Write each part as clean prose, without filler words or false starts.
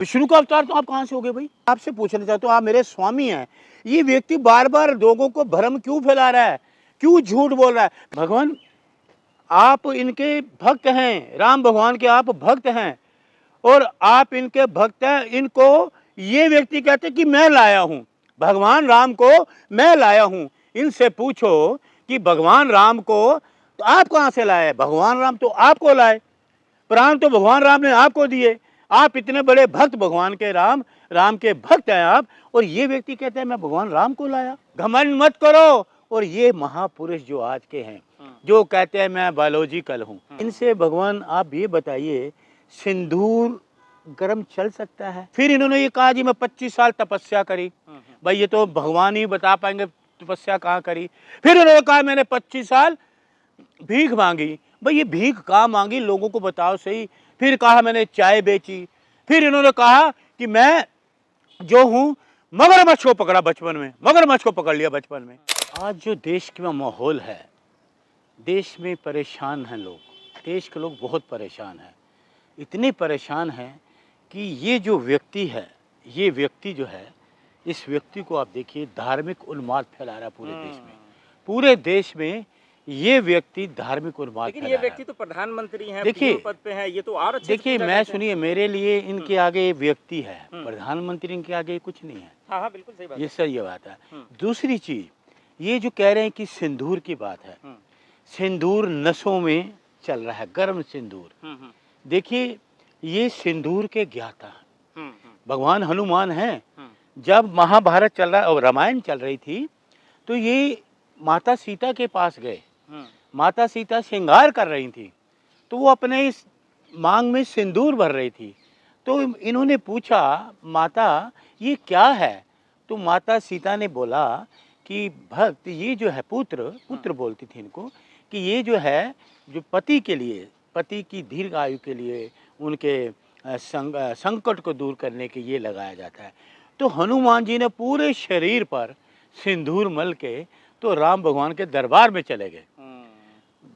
विष्णु का अवतार तो आप कहाँ से हो गए भाई? आपसे पूछना चाहता हूँ, आप मेरे स्वामी हैं, ये व्यक्ति बार बार लोगों को भ्रम क्यों फैला रहा है, क्यों झूठ बोल रहा है? भगवान आप इनके भक्त हैं, राम भगवान के आप भक्त हैं और आप इनके भक्त हैं। इनको ये व्यक्ति कहते हैं कि मैं लाया हूँ, भगवान राम को मैं लाया हूँ। इनसे पूछो कि भगवान राम को तो आप कहाँ से लाए? भगवान राम तो आपको लाए, प्राण तो भगवान राम ने आपको दिए। आप इतने बड़े भक्त भगवान के, राम के भक्त हैं आप, और ये व्यक्ति कहते हैं मैं भगवान राम को लाया। घमंड मत करो। और ये महापुरुष जो आज के हैं, जो कहते हैं मैं बायोलॉजिकल हूँ, इनसे भगवान आप ये बताइए, सिंदूर गर्म चल सकता है? फिर इन्होंने ये कहा जी मैं 25 साल तपस्या करी। भाई ये तो भगवान ही बता पाएंगे तपस्या कहाँ करी। फिर इन्होंने कहा मैंने 25 साल भीख मांगी। भाई ये भीख कहाँ मांगी, लोगों को बताओ सही। फिर कहा मैंने चाय बेची। फिर इन्होंने कहा कि मैं जो हूँ मगरमच्छ को पकड़ा बचपन में, मगरमच्छ को पकड़ लिया बचपन में। आज जो देश का माहौल है, देश में परेशान हैं लोग, देश के लोग बहुत परेशान हैं, इतने परेशान हैं कि ये जो व्यक्ति है, ये व्यक्ति जो है, इस व्यक्ति को आप देखिए धार्मिक उन्माद फैला रहा है पूरे देश में। पूरे देश में ये व्यक्ति धार्मिक उन्माद, लेकिन ये व्यक्ति तो प्रधानमंत्री हैं, देखिए पद पे हैं, ये तो और अच्छे देखिए मैं सुनिए, मेरे लिए इनके आगे व्यक्ति है, प्रधानमंत्री इनके आगे कुछ नहीं है। हाँ हाँ बिल्कुल सही बात, ये सही बात है। दूसरी चीज, ये जो कह रहे हैं कि सिंदूर की बात है, सिंदूर नसों में चल रहा है, गर्म सिंदूर। देखिए ये सिंदूर के ज्ञाता भगवान हनुमान हैं। जब महाभारत चल रहा और रामायण चल रही थी, तो ये माता सीता के पास गए। माता सीता श्रृंगार कर रही थी, तो वो अपने इस मांग में सिंदूर भर रही थी। तो इन्होंने पूछा माता ये क्या है? तो माता सीता ने बोला कि भक्त ये जो है, पुत्र बोलती थी इनको, कि ये जो है जो पति के लिए, पति की दीर्घ आयु के लिए, उनके संकट को दूर करने के ये लगाया जाता है। तो हनुमान जी ने पूरे शरीर पर सिंदूर मल के तो राम भगवान के दरबार में चले गए।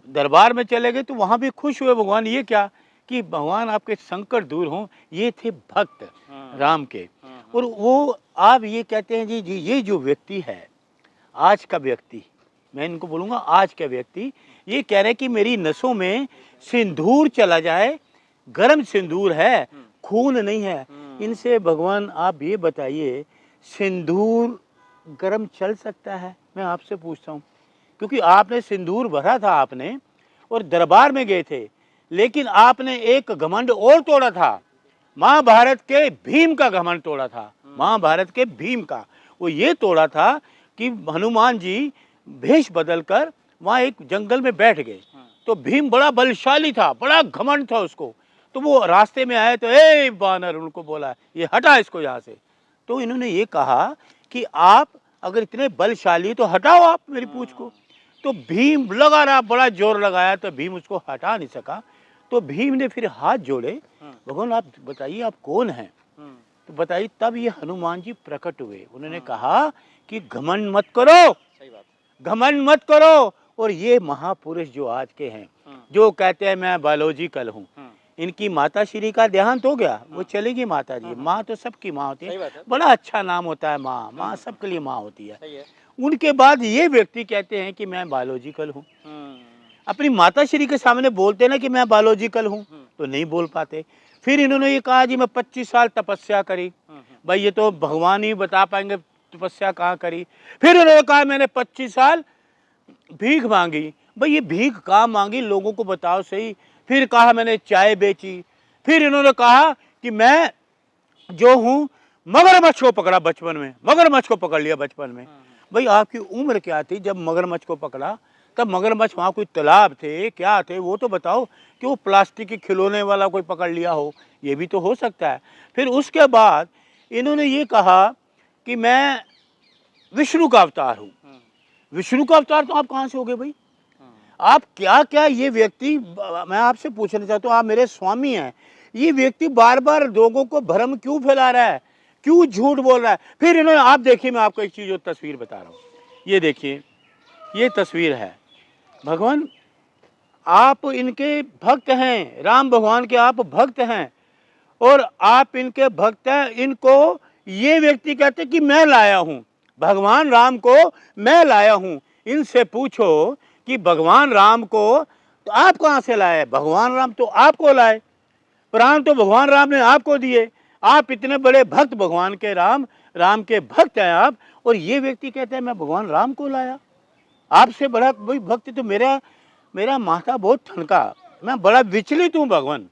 दरबार में चले गए तो वहाँ भी खुश हुए भगवान, ये क्या कि भगवान आपके संकट दूर हों। ये थे भक्त राम के। और वो आप ये कहते हैं जी ये जो व्यक्ति है, आज का व्यक्ति, मैं इनको बोलूँगा आज का व्यक्ति, ये कह रहे हैं कि मेरी नसों में सिंदूर चला जाए, गर्म सिंदूर है, खून नहीं है। इनसे भगवान आप ये बताइए, सिंदूर गर्म चल सकता है? मैं आपसे पूछता हूँ, क्योंकि आपने सिंदूर भरा था आपने और दरबार में गए थे, लेकिन आपने एक घमंड और तोड़ा था, महाभारत के भीम का घमंड तोड़ा था। महाभारत के भीम का वो ये तोड़ा था कि हनुमान जी भेष बदलकर वहाँ एक जंगल में बैठ गए। तो भीम बड़ा बलशाली था, बड़ा घमंड था उसको। तो वो रास्ते में आए तो ए बानर, उनको बोला ये हटा इसको यहाँ से। तो इन्होंने ये कहा कि आप अगर इतने बलशाली तो हटाओ आप मेरी पूंछ को। तो भीम लगा रहा, बड़ा जोर लगाया, तो भीम उसको हटा नहीं सका। तो भीम ने फिर हाथ जोड़े, भगवान आप बताइए आप कौन हैं? तो बताइए, तब ये हनुमान जी प्रकट हुए। उन्होंने कहा कि घमंड मत करो, सही बात, घमंड मत करो। और ये महापुरुष जो आज के हैं, जो कहते हैं मैं बायोलॉजिकल हूँ, इनकी माता श्री का देहांत हो गया, वो चलेगी माता जी। माँ तो सबकी माँ होती है, बड़ा अच्छा नाम होता है माँ, माँ सबके लिए माँ होती है। उनके बाद ये व्यक्ति कहते हैं कि मैं बायोलॉजिकल हूँ। अपनी माता श्री के सामने बोलते ना कि मैं बायोलॉजिकल हूँ, तो नहीं बोल पाते। फिर इन्होंने ये कहा जी मैं 25 साल तपस्या करी। भाई ये तो भगवान ही बता पाएंगे तपस्या कहाँ करी। फिर इन्होंने कहा मैंने 25 साल भीख मांगी। भाई ये भीख कहाँ मांगी, लोगों को बताओ सही। फिर कहा मैंने चाय बेची। फिर इन्होंने कहा कि मैं जो हूँ मगरमच्छ को पकड़ा बचपन में, मगरमच्छ को पकड़ लिया बचपन में। भाई आपकी उम्र क्या थी जब मगरमच्छ को पकड़ा? तब मगरमच्छ वहाँ कोई तालाब थे, क्या थे, वो तो बताओ। कि वो प्लास्टिक के खिलौने वाला कोई पकड़ लिया हो, ये भी तो हो सकता है। फिर उसके बाद इन्होंने ये कहा कि मैं विष्णु का अवतार हूँ। विष्णु का अवतार तो आप कहाँ से हो गए भाई? आप क्या क्या ये व्यक्ति, मैं आपसे पूछना चाहता हूँ, आप मेरे स्वामी हैं, ये व्यक्ति बार बार लोगों को भ्रम क्यों फैला रहा है, क्यों झूठ बोल रहा है? फिर इन्होंने, आप देखिए मैं आपको एक चीज और तस्वीर बता रहा हूँ, ये देखिए ये तस्वीर है। भगवान आप इनके भक्त हैं, राम भगवान के आप भक्त हैं और आप इनके भक्त हैं, इनको ये व्यक्ति कहते कि मैं लाया हूं, भगवान राम को मैं लाया हूं। इनसे पूछो कि भगवान राम को तो आप कहां से लाए? भगवान राम तो आपको लाए, प्राण तो भगवान राम ने आपको दिए। आप इतने बड़े भक्त भगवान के, राम के भक्त हैं आप, और ये व्यक्ति कहते हैं मैं भगवान राम को लाया। आपसे बड़ा कोई भक्त तो मेरा माथा बहुत ठनका, मैं बड़ा विचलित हूँ भगवान।